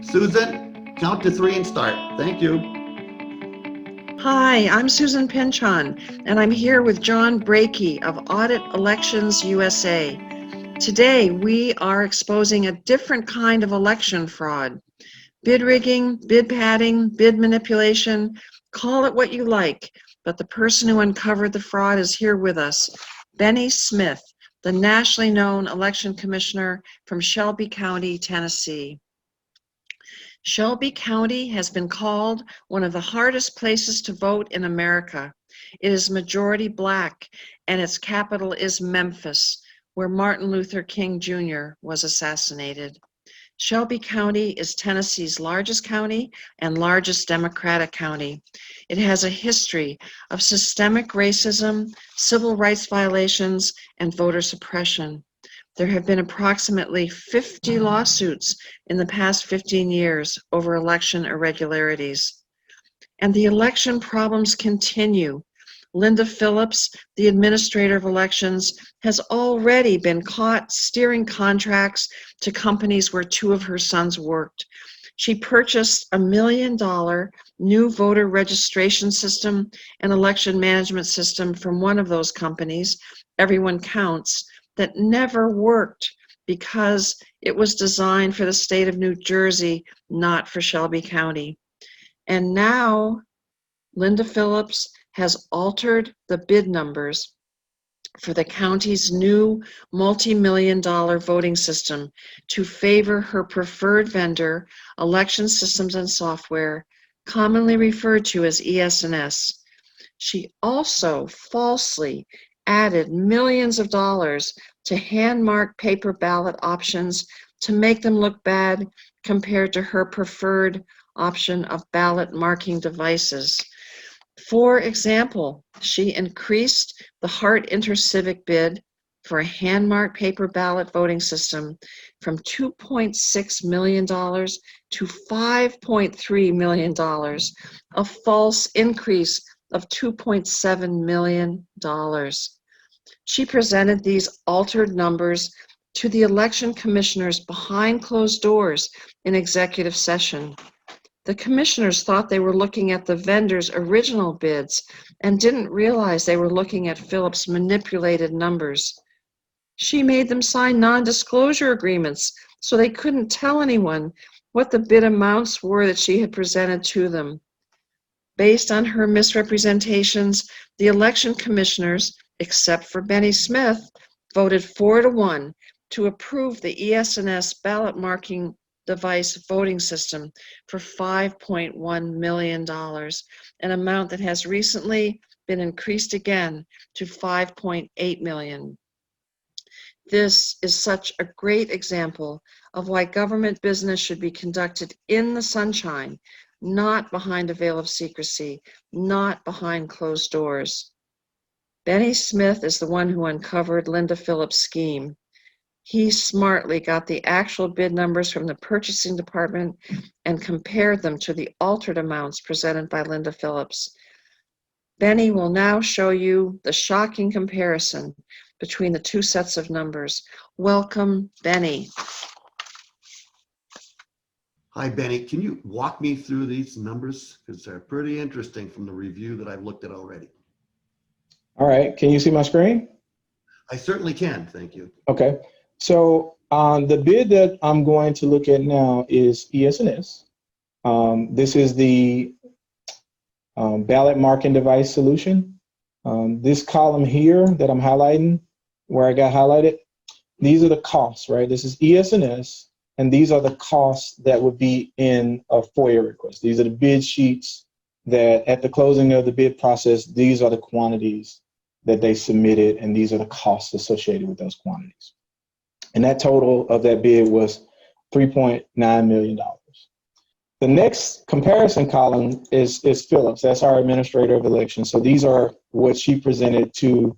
Susan, count to 3 and start. Thank you. Hi, I'm Susan Pinchon, and I'm here with John Brakey of Audit Elections USA. Today, we are exposing a different kind of election fraud. Bid rigging, bid padding, bid manipulation, call it what you like, but the person who uncovered the fraud is here with us, Benny Smith, the nationally known election commissioner from Shelby County, Tennessee. Shelby County has been called one of the hardest places to vote in America. It is majority Black, and its capital is Memphis, where Martin Luther King Jr. was assassinated. Shelby County is Tennessee's largest county and largest Democratic county. It has a history of systemic racism, civil rights violations, and voter suppression. There have been approximately 50 lawsuits in the past 15 years over election irregularities. And the election problems continue. Linda Phillips, the administrator of elections, has already been caught steering contracts to companies where 2 of her sons worked. She purchased $1 million new voter registration system and election management system from one of those companies, Everyone Counts, that never worked because it was designed for the state of New Jersey, not for Shelby County. And now Linda Phillips has altered the bid numbers for the county's new multi-million-dollar voting system to favor her preferred vendor, Election Systems and Software, commonly referred to as ES&S. She also falsely added millions of dollars to hand-marked paper ballot options to make them look bad compared to her preferred option of ballot marking devices. For example, she increased the Hart InterCivic bid for a hand-marked paper ballot voting system from $2.6 million to $5.3 million, a false increase of $2.7 million. She presented these altered numbers to the election commissioners behind closed doors in executive session. The commissioners thought they were looking at the vendor's original bids and didn't realize they were looking at Phillips' manipulated numbers. She made them sign non-disclosure agreements so they couldn't tell anyone what the bid amounts were that she had presented to them. Based on her misrepresentations, the election commissioners, except for Benny Smith, voted 4-1 to approve the ES&S ballot marking device voting system for $5.1 million, an amount that has recently been increased again to $5.8 million. This is such a great example of why government business should be conducted in the sunshine, not behind a veil of secrecy, not behind closed doors. Benny Smith is the one who uncovered Linda Phillips' scheme. He smartly got the actual bid numbers from the purchasing department and compared them to the altered amounts presented by Linda Phillips. Benny will now show you the shocking comparison between the 2 sets of numbers. Welcome, Benny. Hi, Benny. Can you walk me through these numbers? Because they're pretty interesting from the review that I've looked at already. All right. Can you see my screen? I certainly can. Thank you. Okay. So the bid that I'm going to look at now is ES&S. This is the ballot marking device solution. This column here that I'm highlighting, where I got highlighted, these are the costs, right? This is ES&S, and these are the costs that would be in a FOIA request. These are the bid sheets that at the closing of the bid process, these are the quantities that they submitted, and these are the costs associated with those quantities. And that total of that bid was $3.9 million. The next comparison column is Phillips. That's our administrator of elections. So these are what she presented to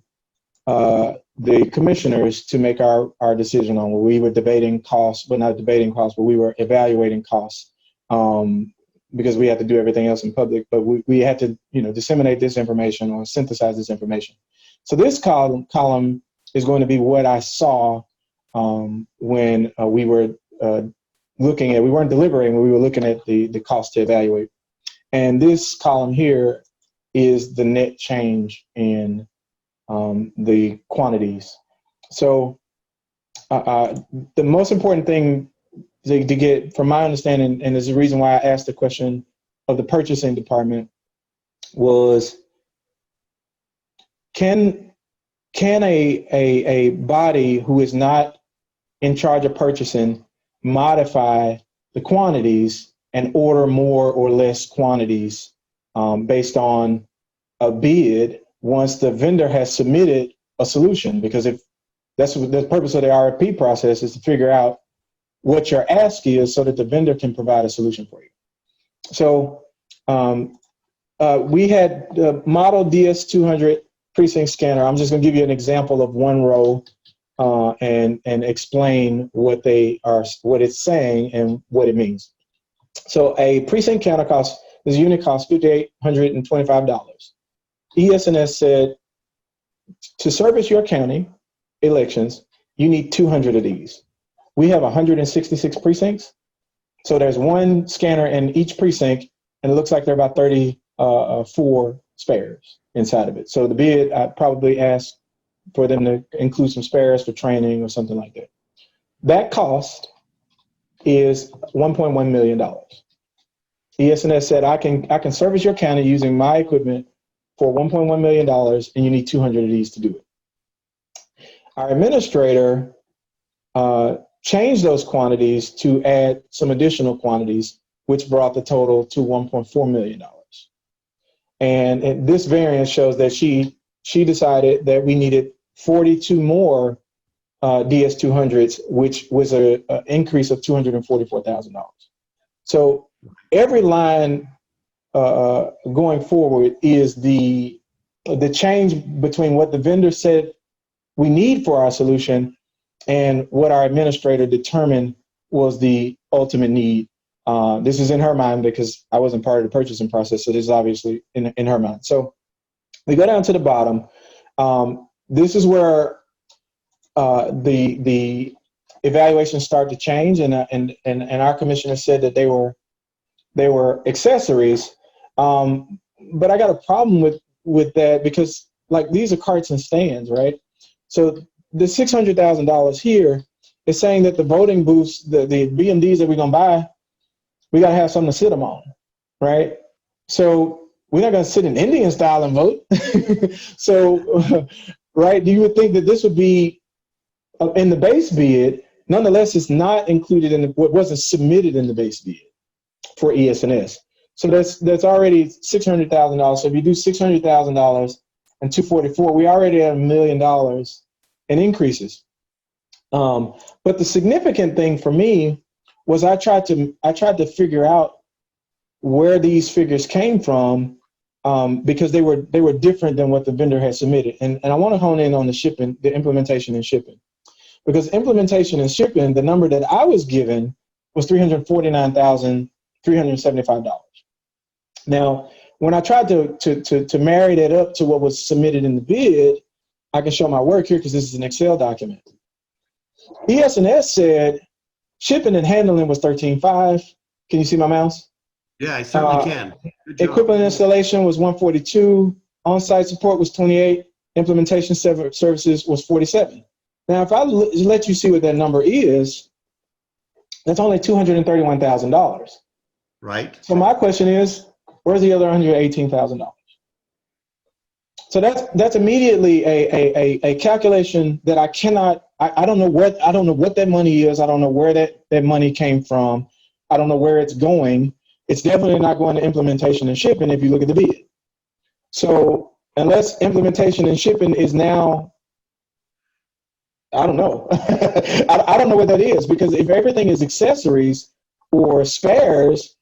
the commissioners to make our decision on. We were debating costs, but not debating costs, but we were evaluating costs because we had to do everything else in public. But we had to, disseminate this information or synthesize this information. So this column is going to be what I saw when looking at, we weren't deliberating, but we were looking at the cost to evaluate. And this column here is the net change in the quantities. So the most important thing to get, from my understanding, and is the reason why I asked the question of the purchasing department, was can a body who is not in charge of purchasing modify the quantities and order more or less quantities based on a bid once the vendor has submitted a solution? Because if that's the purpose of the RFP process, is to figure out what your ask is so that the vendor can provide a solution for you. So we had the model DS200 precinct scanner. I'm just going to give you an example of one row and explain what it's saying and what it means. So a precinct counter this unit costs $5,825. ES&S said, to service your county elections, you need 200 of these. We have 166 precincts. So there's one scanner in each precinct, and it looks like there are about 34 spares inside of it. So the bid, I probably asked for them to include some spares for training or something like that. That cost is $1.1 million. ES&S said, I can service your county using my equipment for $1.1 million, and you need 200 of these to do it. Our administrator changed those quantities to add some additional quantities, which brought the total to $1.4 million. And this variance shows that she decided that we needed 42 more DS200s, which was an increase of $244,000. So every line going forward is the change between what the vendor said we need for our solution and what our administrator determined was the ultimate need. This is in her mind because I wasn't part of the purchasing process, so this is obviously in her mind. So we go down to the bottom. This is where the evaluations start to change, and our commissioner said that they were accessories. But I got a problem with that because, like, these are carts and stands, right? So the $600,000 here is saying that the voting booths, the BMDs that we're gonna buy, we gotta have something to sit them on, right? So we're not gonna sit in Indian style and vote. So, right, you would think that this would be in the base bid. Nonetheless, it's not included in what wasn't submitted in the base bid for ES&S. So that's already $600,000. So if you do $600,000 and 244, we already have $1 million in increases. But the significant thing for me was I tried to figure out where these figures came from because they were different than what the vendor had submitted. And I want to hone in on the implementation and shipping. Because implementation and shipping, the number that I was given was $349,375. Now, when I tried to marry that up to what was submitted in the bid, I can show my work here because this is an Excel document. ES&S said shipping and handling was $13,500. Can you see my mouse? Yeah, I certainly can. Good job. Equipment installation was $142. On-site support was $28. Implementation services was $47. Now, if I let you see what that number is, that's only $231,000. Right. So my question is, where's the other $118,000? So that's immediately a calculation that I cannot. I don't know what that money is. I don't know where that money came from. I don't know where it's going. It's definitely not going to implementation and shipping if you look at the bid. So unless implementation and shipping is now, I don't know. I don't know what that is, because if everything is accessories or spares,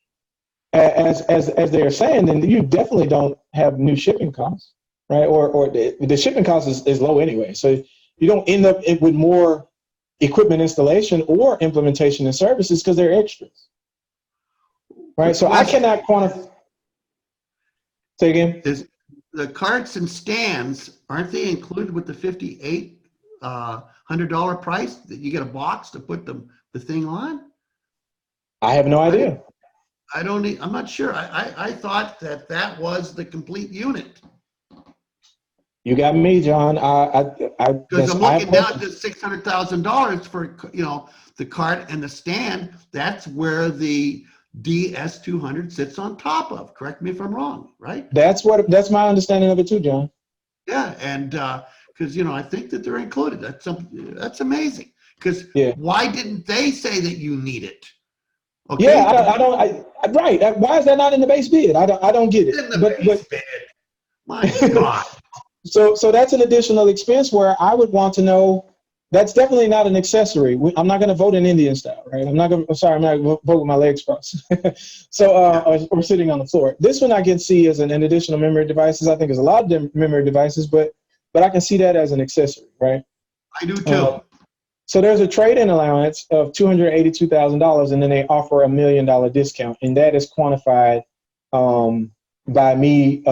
as they're saying, then you definitely don't have new shipping costs, right? Or the shipping cost is low anyway. So you don't end up with more equipment installation or implementation and services because they're extras, right? So I cannot quantify. Say again? Is the carts and stands, aren't they included with the $5,800 price that you get a box to put the thing on? I have no idea. I'm not sure. I thought that was the complete unit. You got me, John. Because I'm I have looking now at questions. this $600,000 for, the cart and the stand. That's where the DS200 sits on top of. Correct me if I'm wrong, right? That's my understanding of it too, John. Yeah, and because I think that they're included. That's amazing. Because Yeah. why didn't they say that you need it? Yeah, Okay, right. Why is that not in the base bid? I don't get it. in the base bid. My God. So that's an additional expense where I would want to know. That's definitely not an accessory. I'm not going to vote in Indian style, right? I'm not going to vote with my legs crossed. So, or sitting on the floor. This one I can see as an additional memory devices. I think there's a lot of memory devices, but I can see that as an accessory, right? I do too. So there's a trade-in allowance of $282,000, and then they offer $1 million discount, and that is quantified by me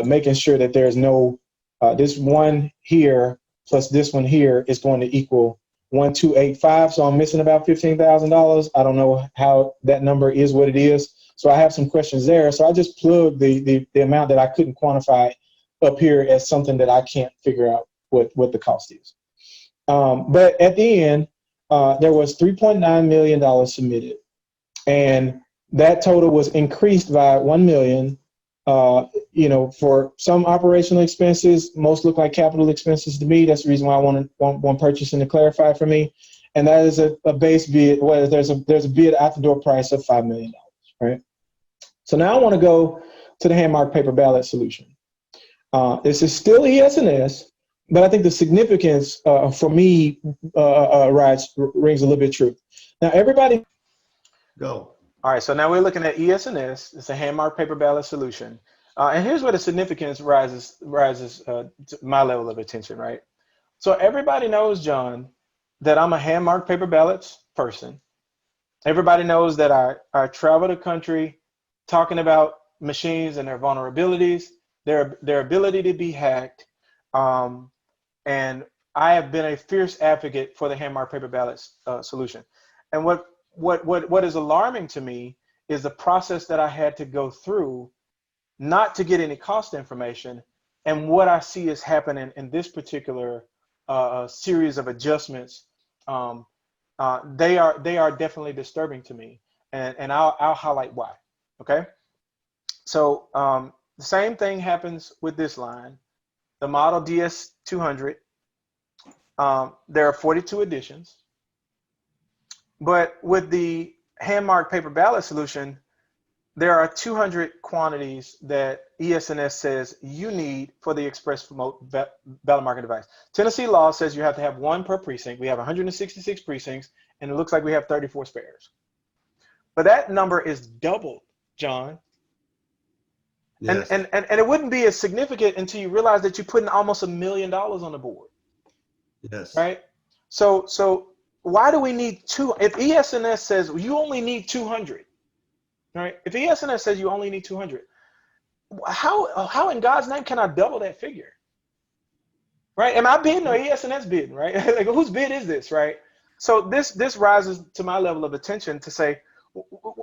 making sure that there's no this one here plus this one here is going to equal 1,285. So I'm missing about $15,000. I don't know how that number is what it is. So I have some questions there. So I just plugged the amount that I couldn't quantify up here as something that I can't figure out what the cost is. But at the end, there was $3.9 million submitted, and that total was increased by $1 million. For some operational expenses, most look like capital expenses to me. That's the reason why I want purchasing to clarify for me. And that is a base bid. Well, there's a bid out the door price of $5 million, right? So now I want to go to the hand-marked paper ballot solution. This is still ES&S, but I think the significance for me rings a little bit true. Now everybody Go. All right, so now we're looking at ES&S. It's a hand-marked paper ballot solution. And here's where the significance rises to my level of attention, right? So everybody knows, John, that I'm a hand-marked paper ballots person. Everybody knows that I travel the country talking about machines and their vulnerabilities, their ability to be hacked. And I have been a fierce advocate for the hand-marked paper ballots solution. And what is alarming to me is the process that I had to go through not to get any cost information, and what I see is happening in this particular series of adjustments. They are definitely disturbing to me, and I'll highlight why. Okay, so the same thing happens with this line, the model DS200. There are 42 editions. But with the hand-marked paper ballot solution, there are 200 quantities that ES&S says you need for the express remote ballot marking device. Tennessee law says you have to have one per precinct. We have 166 precincts, and it looks like we have 34 spares. But that number is doubled, John. Yes. And it wouldn't be as significant until you realize that you're putting almost $1 million on the board. Yes. Right? So why do we need two? If ES&S says you only need 200, right? If ES&S says you only need 200, how in God's name can I double that figure? Right? Am I bidding or ES&S bidding? Right? Like, whose bid is this? Right? So this rises to my level of attention to say,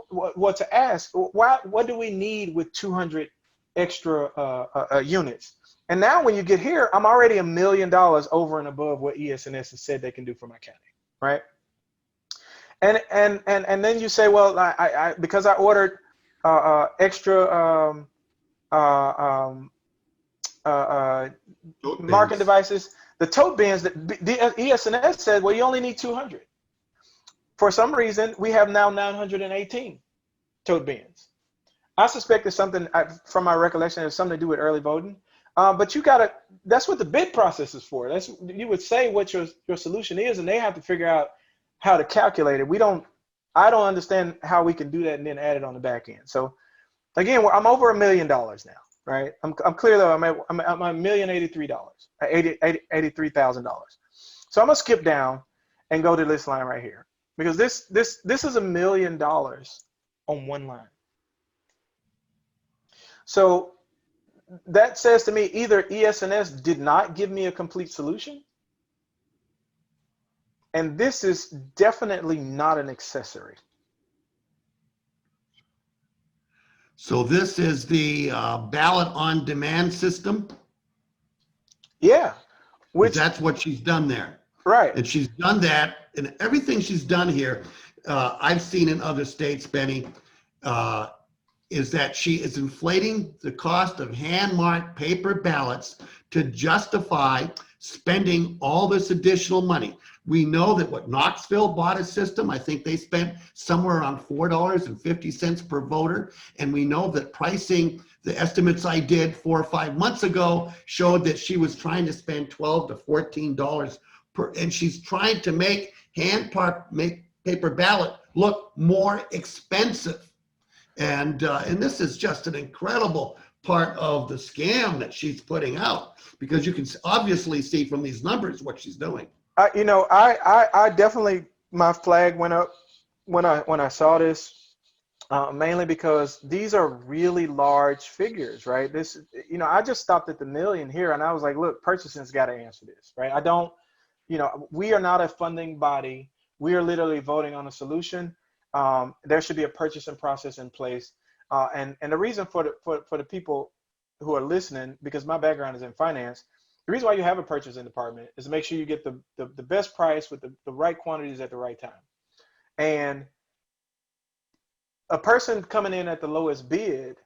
what to ask? What do we need with 200 extra units? And now when you get here, I'm already $1 million over and above what ES&S has said they can do for my county. Right, and then you say, well, I because I ordered extra marking devices, the tote bins that the ES&S said, well, you only need 200. For some reason, we have now 918 tote bins. I suspect it's something, from my recollection, it's something to do with early voting. But you gotta, that's what the bid process is for. You would say what your solution is, and they have to figure out how to calculate it. I don't understand how we can do that and then add it on the back end. So again, I'm over $1 million now, right? I'm clear though, I'm $1,083,000. So I'm gonna skip down and go to this line right here, because this is $1 million on one line. So that says to me either ES&S did not give me a complete solution, and this is definitely not an accessory. So this is the ballot on demand system. Yeah, which That's what she's done there. right. And she's done that, and everything she's done here, I've seen in other states, Benny, is that she is inflating the cost of hand-marked paper ballots to justify spending all this additional money. We know that what Knoxville bought a system, I think they spent somewhere around $4.50 per voter. And we know that pricing, the estimates I did 4 or 5 months ago showed that she was trying to spend $12 to $14 per, and she's trying to make paper ballot look more expensive. And this is just an incredible part of the scam that she's putting out, because you can obviously see from these numbers what she's doing. I definitely, my flag went up when I saw this, mainly because these are really large figures, right? This, I just stopped at the million here, and I was like, look, purchasing's got to answer this, right? I don't, we are not a funding body. We are literally voting on a solution. There should be a purchasing process in place, and the reason for the people who are listening, because my background is in finance, the reason why you have a purchasing department is to make sure you get the best price with the right quantities at the right time. And a person coming in at the lowest bid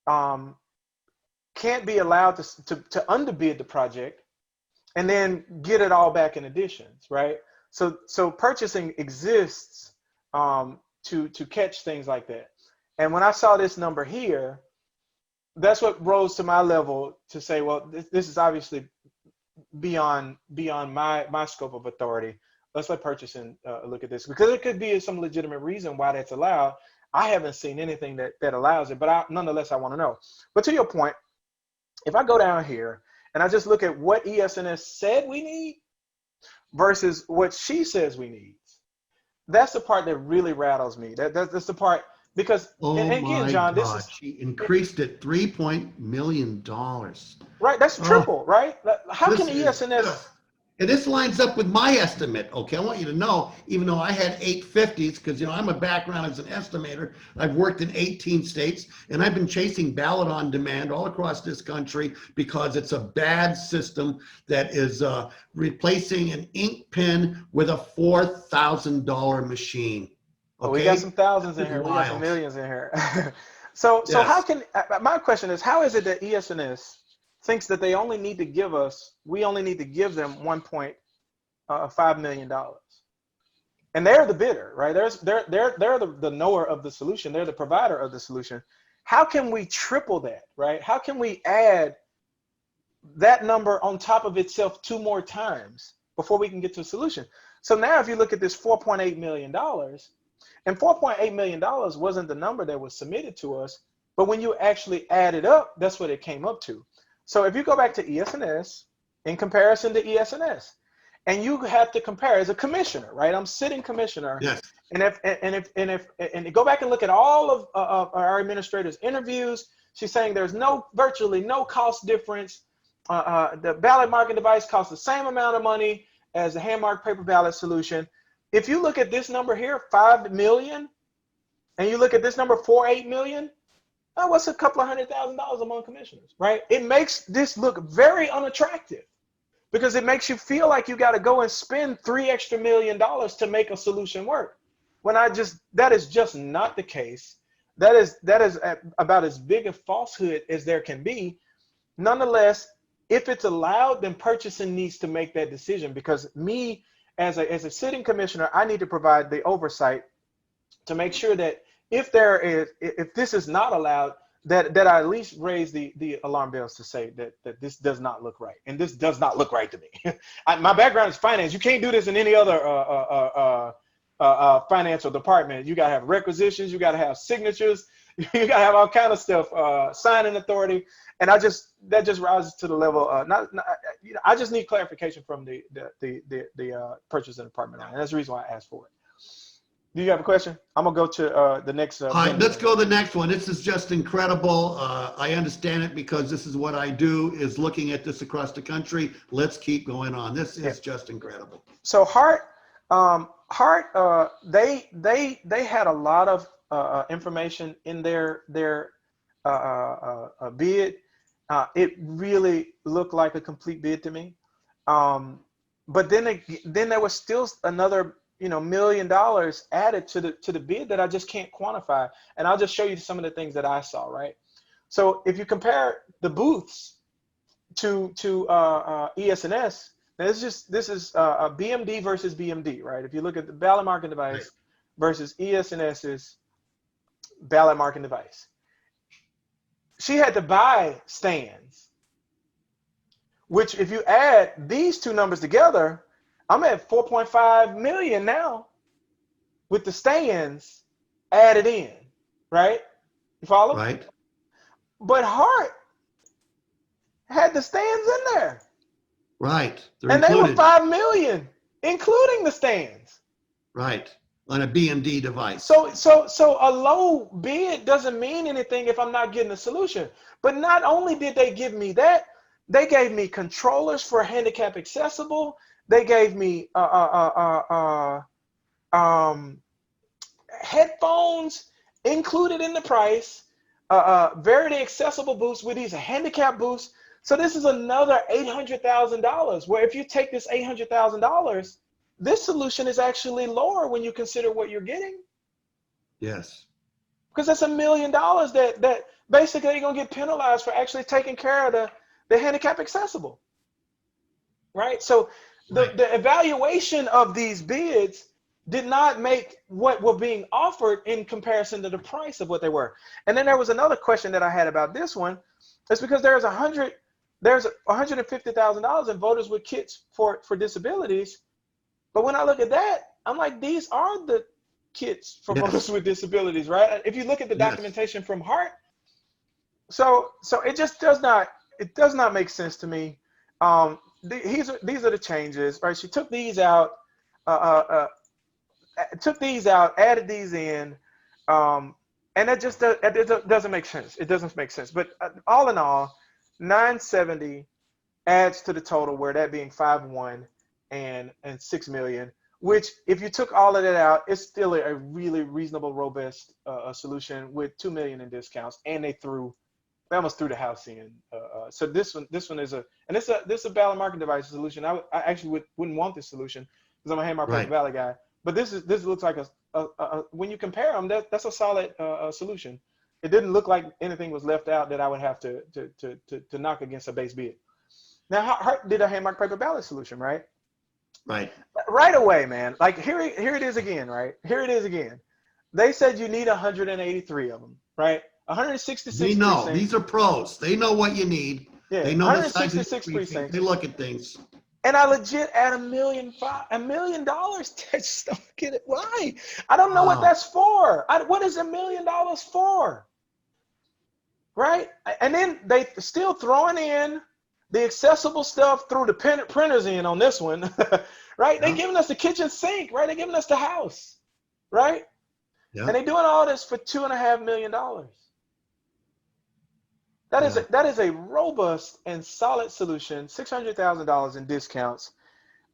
can't be allowed to underbid the project and then get it all back in additions, right? So purchasing exists to catch things like that. And when I saw this number here, that's what rose to my level to say, well, this is obviously beyond my scope of authority. Let's let purchasing look at this, because it could be some legitimate reason why that's allowed. I haven't seen anything that allows it, but nonetheless, I want to know. But to your point, if I go down here and I just look at what ES&S said we need versus what she says we need, that's the part that really rattles me. That's the part, because, and again, John, this is, she increased it $3 million. Right, that's triple, right? How can ES&S? And this lines up with my estimate. Okay, I want you to know, even though I had 850s, because I'm a background as an estimator, I've worked in 18 states, and I've been chasing ballot on demand all across this country because it's a bad system that is replacing an ink pen with a $4,000 machine. Okay? Oh, we got some thousands in here. We got some millions in here. So how can, my question is, how is it that ES&S thinks that we only need to give them $1.5 million, and they're the bidder, right? They're the knower of the solution. They're the provider of the solution. How can we triple that, right? How can we add that number on top of itself 2 more times before we can get to a solution? So now, if you look at this $4.8 million, and $4.8 million wasn't the number that was submitted to us, but when you actually add it up, that's what it came up to. So if you go back to ES&S in comparison to ES&S, and you have to compare as a commissioner, right? I'm sitting commissioner. Yes. And if go back and look at all of our administrators' interviews, she's saying there's virtually no cost difference. The ballot marking device costs the same amount of money as the hand-marked paper ballot solution. If you look at this number here, 5 million, and you look at this number, 4.8 million, what's a couple of $100,000 among commissioners, right? It makes this look very unattractive, because it makes you feel like you got to go and spend $3 extra million to make a solution work. When that is just not the case. That is about as big a falsehood as there can be. Nonetheless, if it's allowed, then purchasing needs to make that decision, because me as a sitting commissioner, I need to provide the oversight to make sure that if this is not allowed, that I at least raise the alarm bells to say that this does not look right, and this does not look right to me. My background is finance. You can't do this in any other financial department. You gotta have requisitions. You gotta have signatures. You gotta have all kind of stuff, signing authority, and that just rises to the level. I just need clarification from the purchasing department, and that's the reason why I asked for it. Do you have a question? I'm gonna go to the next. All right, let's go to the next one. This is just incredible. I understand it because this is what I do, is looking at this across the country. Let's keep going on. This is just incredible. So Hart, they had a lot of information in their bid. It really looked like a complete bid to me. But then there was still another, $1 million added to the bid that I just can't quantify. And I'll just show you some of the things that I saw, right? So if you compare the booths to ES&S, this is a BMD versus BMD, right? If you look at the ballot marking device versus ES&S's ballot marking device, she had to buy stands, which if you add these two numbers together, I'm at 4.5 million now with the stands added in, right? You follow? Right. But Hart had the stands in there. Right. They're And included. they were 5 million, including the stands. Right. On a BMD device. So a low bid doesn't mean anything if I'm not getting a solution. But not only did they give me that, they gave me controllers for handicap accessible. They gave me headphones included in the price, very accessible booths with these handicap booths. So this is another $800,000, where if you take this $800,000, this solution is actually lower when you consider what you're getting. Yes. Because that's $1 million that basically you're gonna get penalized for actually taking care of the handicap accessible, right? So the evaluation of these bids did not make what were being offered in comparison to the price of what they were. And then there was another question that I had about this one. It's because there's $150,000 in voters with kits for disabilities. But when I look at that, I'm like, these are the kits for voters with disabilities, right? If you look at the documentation from Hart, so it just does not make sense to me. These are the changes, right? She took these out, added these in, and that just doesn't make sense. It doesn't make sense. But all in all, 970 adds to the total, where that being 5.1 and 6 million. Which, if you took all of that out, it's still a really reasonable, robust solution with 2 million in discounts, and they almost threw the house in. So this one is this is a ballot marking device solution. I actually wouldn't want this solution because I'm a hand-marked paper ballot guy. But this looks like when you compare them, that's a solid solution. It didn't look like anything was left out that I would have to knock against a base bid. Now, Hart did a hand-marked paper ballot solution, right? Right away, man. Like here it is again, right? Here it is again. They said you need 183 of them, right? 166 They know. precincts. These are pros. They know what you need. Yeah, they know 166 the precincts. They look at things. And I legit add $1 million. I just don't get it. Why? I don't know what that's for. What is $1 million for? Right? And then they still throwing in the accessible stuff through the printers in on this one, right? They're giving us the kitchen sink, right? They're giving us the house, right? Yeah. And they're doing all this for $2.5 million. That is a robust and solid solution. $600,000 in discounts.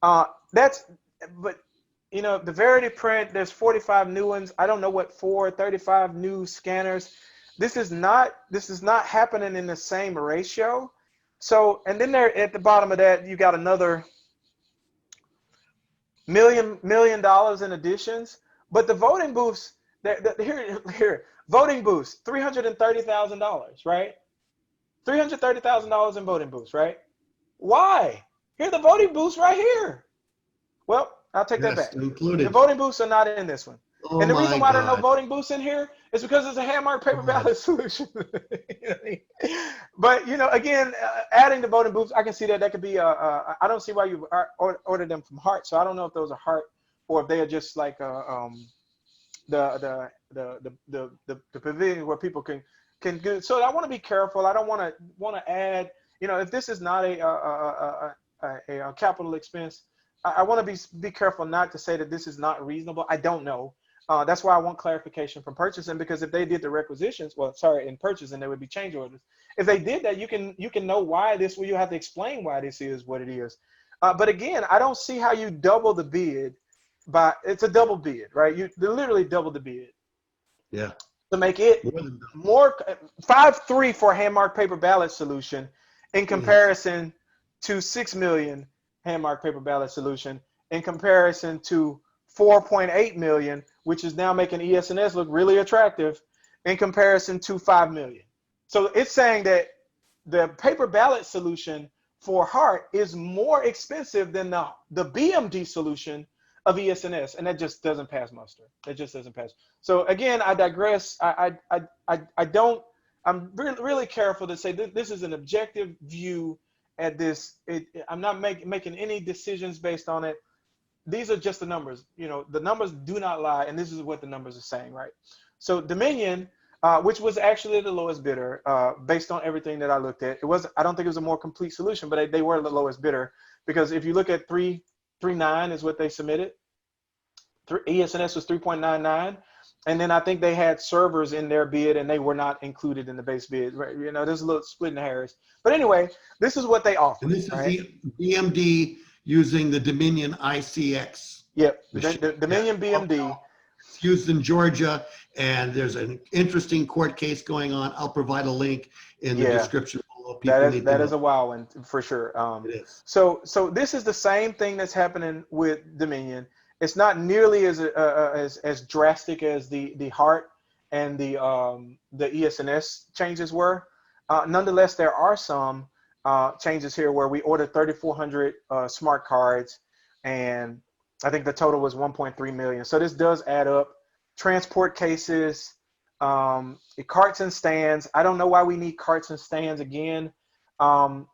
The Verity print. There's 45 new ones. I don't know what for. 35 new scanners. This is not happening in the same ratio. So, and then there at the bottom of that, you got another $1 million in additions. But the voting booths, here, voting booths, $330,000, right? $330,000 in voting booths, right? Why? Here are the voting booths right here. Well, I'll take that back. Included. The voting booths are not in this one. Oh, and the reason why there are no voting booths in here is because it's a hand-marked paper ballot solution. But, again, adding the voting booths, I can see that could be, I don't see why you ordered them from Hart. So I don't know if those are Hart or if they are just like the pavilion where people can do. So I want to be careful. I don't want to add, if this is not a capital expense, I want to be careful not to say that this is not reasonable. I don't know. That's why I want clarification from purchasing, because if they did the requisitions, in purchasing, there would be change orders. If they did that, you can know why this. Well, you have to explain why this is what it is. But again, I don't see how you double the bid it's a double bid, right? You literally double the bid. Yeah. to make it More than double. more 5.3 for a hand-marked paper ballot solution in comparison to 6 million hand-marked paper ballot solution in comparison to 4.8 million, which is now making ES&S look really attractive in comparison to 5 million. So it's saying that the paper ballot solution for Hart is more expensive than the BMD solution of ES&S, and that just doesn't pass muster. That just doesn't pass. So again, I digress. I'm really careful to say that this is an objective view at this. I'm not making any decisions based on it. These are just the numbers. You know, the numbers do not lie, and this is what the numbers are saying, right? So Dominion, which was actually the lowest bidder, based on everything that I looked at, I don't think it was a more complete solution, but they were the lowest bidder, because if you look at 3.39 is what they submitted. ES&S was 3.99, and then I think they had servers in their bid, and they were not included in the base bid. Right? You know, there's a little split in the hairs. But anyway, this is what they offered. And this is right? the BMD using the Dominion ICX. Yep, the Dominion BMD. It's used in Georgia, and there's an interesting court case going on. I'll provide a link in the description below. That is a wild one for sure. It is. So this is the same thing that's happening with Dominion. It's not nearly as drastic as the Hart and the ES&S changes were. Nonetheless, there are some changes here where we ordered 3,400 smart cards, and I think the total was 1.3 million. So this does add up. Transport cases, carts and stands. I don't know why we need carts and stands again. I'd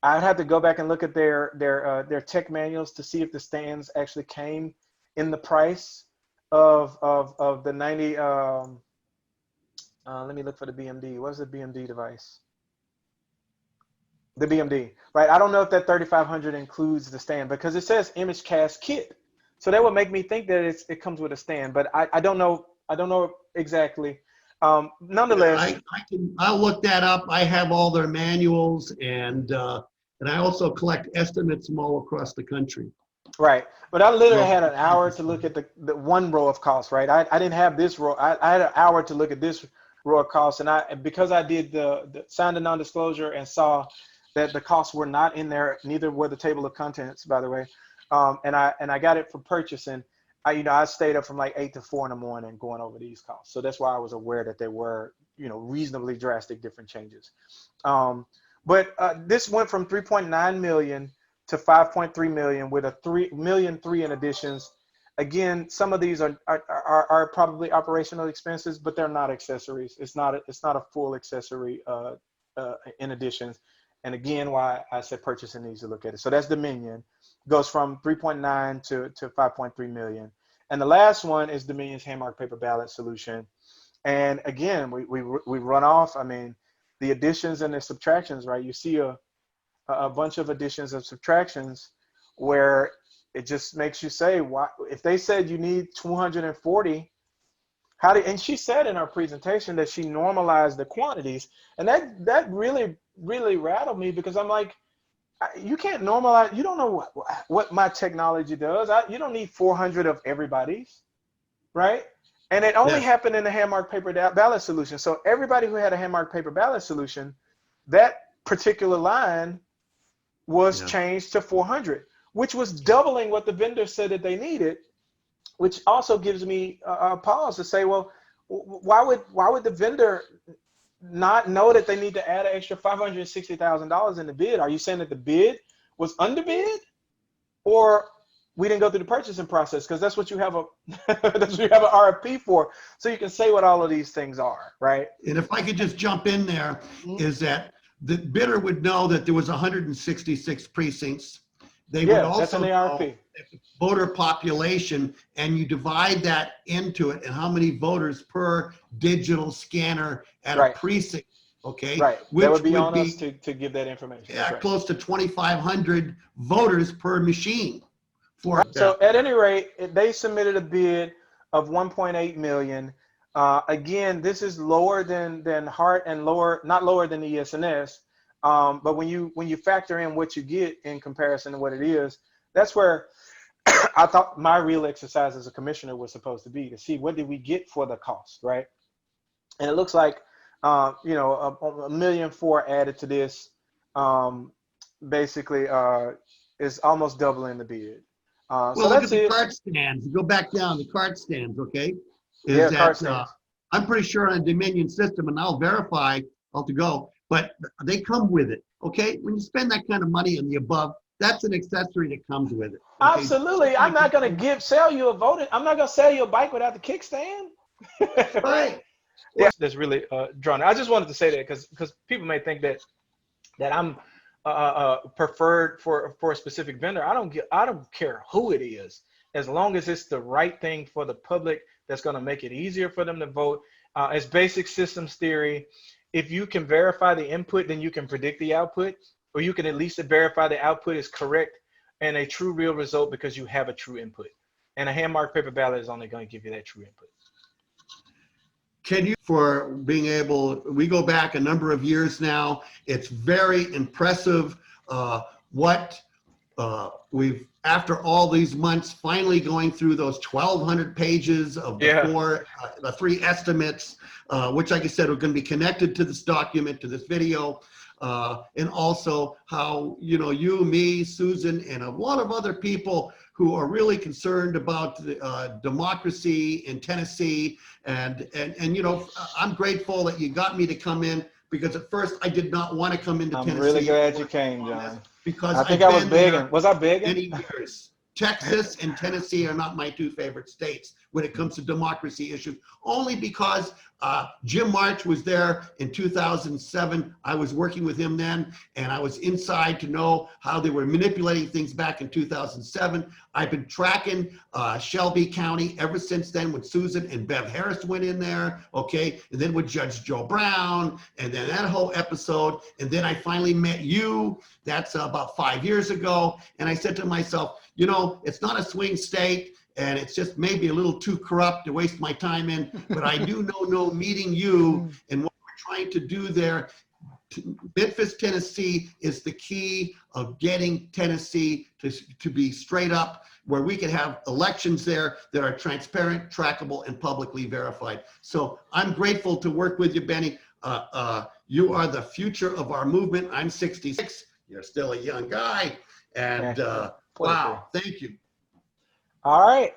have to go back and look at their tech manuals to see if the stands actually came in the price of the 90. Let me look for the BMD. What's the BMD device? The BMD, right? I don't know if that 3,500 includes the stand, because it says image cast kit. So that would make me think that it comes with a stand, but I don't know. I don't know exactly. Nonetheless, I'll look that up. I have all their manuals, and I also collect estimates from all across the country. Right, but I literally had an hour to look at the one row of costs. Right, I didn't have this row. I had an hour to look at this row of costs, and because I did the signed a non-disclosure and saw that the costs were not in there, neither were the table of contents, by the way. And I got it for purchasing. I stayed up from like 8 to 4 in the morning going over these costs. So that's why I was aware that they were, reasonably drastic different changes. But this went from 3.9 million to 5.3 million with a 3 million in additions. Again, some of these are probably operational expenses, but they're not accessories. It's not a full accessory in additions. And again, why I said purchasing needs to look at it. So that's Dominion. Goes from 3.9 to 5.3 million. And the last one is Dominion's hand-marked paper ballot solution. And again, we run off, the additions and the subtractions, right? You see a bunch of additions and subtractions where it just makes you say, why, if they said you need 240, and she said in our presentation that she normalized the quantities, and that really, really rattled me, because I'm like, you can't normalize. You don't know what my technology does. You don't need 400 of everybody's, right? And it only happened in the hand-marked paper ballot solution. So everybody who had a hand-marked paper ballot solution, that particular line was changed to 400, which was doubling what the vendor said that they needed, which also gives me a pause to say, well, why would the vendor not know that they need to add an extra $560,000 in the bid? Are you saying that the bid was underbid, or we didn't go through the purchasing process? Because that's what you have that's what you have an RFP for, so you can say what all of these things are, right? And if I could just jump in there, is that the bidder would know that there was 166 precincts. They would also know the voter population, and you divide that into it, and how many voters per digital scanner at a precinct. Okay. Right. That would be on us to give that information. Yeah, close to 2,500 voters per machine. So at any rate, they submitted a bid of 1.8 million. Again, this is lower than Hart and not lower than ES&S. But when you factor in what you get in comparison to what it is, that's where I thought my real exercise as a commissioner was supposed to be, to see what did we get for the cost, right? And it looks like, you know, a million four added to this, basically is almost doubling the bid. So Well, look at that's the it. cart stands. Go back down the cart stands, okay? Is Yeah, cart that stands. I'm pretty sure on a Dominion system, and I'll verify all to go, but they come with it, okay? When you spend that kind of money on the above, that's an accessory that comes with it. Okay? Absolutely. I'm not going to sell you a voting. I'm not going to sell you a bike without the kickstand. Right. Yeah, that's really drawn. I just wanted to say that because people may think that I'm preferred for a specific vendor. I don't care who it is, as long as it's the right thing for the public that's going to make it easier for them to vote. It's basic systems theory. If you can verify the input, then you can predict the output, or you can at least verify the output is correct and a true real result because you have a true input. And a hand-marked paper ballot is only going to give you that true input. Can you, for being able, we go back a number of years now. It's very impressive what we've, after all these months, finally going through those 1,200 pages of the the three estimates, which, like I said, are going to be connected to this document, to this video. And also how, you know, you, me, Susan, and a lot of other people who are really concerned about democracy in Tennessee. And you know, I'm grateful that you got me to come in, because at first I did not want to come into Tennessee. I'm really glad you came, John. Because I think I was begging. Was I begging? Many years. Texas and Tennessee are not my two favorite states when it comes to democracy issues, only because Jim March was there in 2007. I was working with him then, and I was inside to know how they were manipulating things back in 2007. I've been tracking Shelby County ever since then, when Susan and Bev Harris went in there, okay? And then with Judge Joe Brown, and then that whole episode. And then I finally met you. That's about 5 years ago. And I said to myself, you know, it's not a swing state, and it's just maybe a little too corrupt to waste my time in, but I do know meeting you and what we're trying to do there. Memphis, Tennessee is the key of getting Tennessee to be straight up, where we can have elections there that are transparent, trackable, and publicly verified. So I'm grateful to work with you, Benny. You are the future of our movement. I'm 66. You're still a young guy. And wow, thank you. All right.